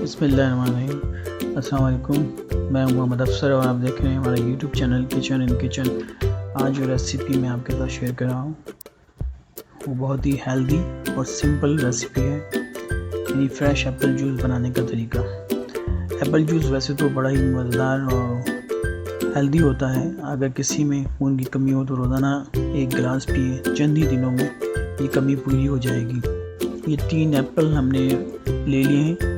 बिस्मिल्लाहिर्रहमानिर्रहीम। अस्सलाम वालेकुम। मैं मोहम्मद अफसर और आप देख रहे हैं हमारा YouTube channel kitchen in kitchen. आज जो रेसिपी मैं आपके साथ शेयर कर रहा हूँ वो बहुत ही हेल्दी और सिंपल रेसिपी है, यानी फ्रेश एप्पल जूस बनाने का तरीका। एप्पल जूस वैसे तो बड़ा ही मज़ेदार और हेल्दी होता है। अगर किसी में खून की कमी हो तो रोज़ाना 1 गिलास पिए, चंद ही दिनों में ये कमी पूरी हो जाएगी। ये 3 एप्पल हमने ले लिए हैं।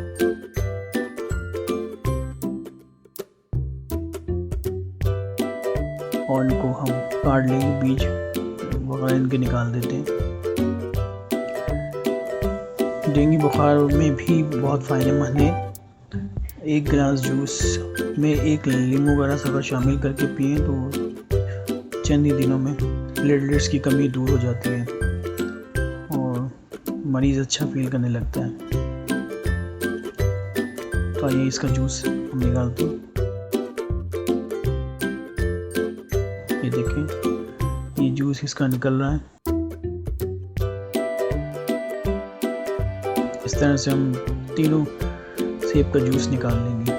और इनको हम काट लेंगे, बीज वगैरह इनके निकाल देते हैं। डेंगू बुखार में भी बहुत फ़ायदेमंद है। 1 गिलास जूस में 1 नींबू वगैरह सब शामिल करके पिए तो चंद ही दिनों में प्लेटलेट्स की कमी दूर हो जाती है और मरीज़ अच्छा फील करने लगता है। तो आइए इसका जूस हम निकालते हैं। ये देखें, ये जूस इसका निकल रहा है। इस तरह से हम तीनों सेब का जूस निकाल लेंगे।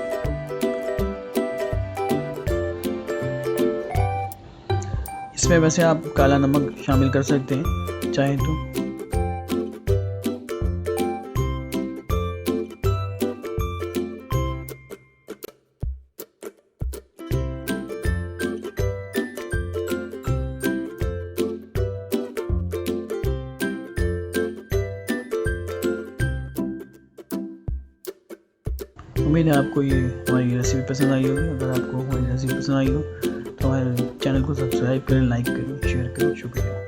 इसमें वैसे आप काला नमक शामिल कर सकते हैं चाहे तो। उम्मीद है आपको ये हमारी रेसिपी पसंद आई होगी। अगर आपको हमारी रेसिपी पसंद आई हो तो हमारे चैनल को सब्सक्राइब करें, लाइक करें, शेयर करें। शुक्रिया।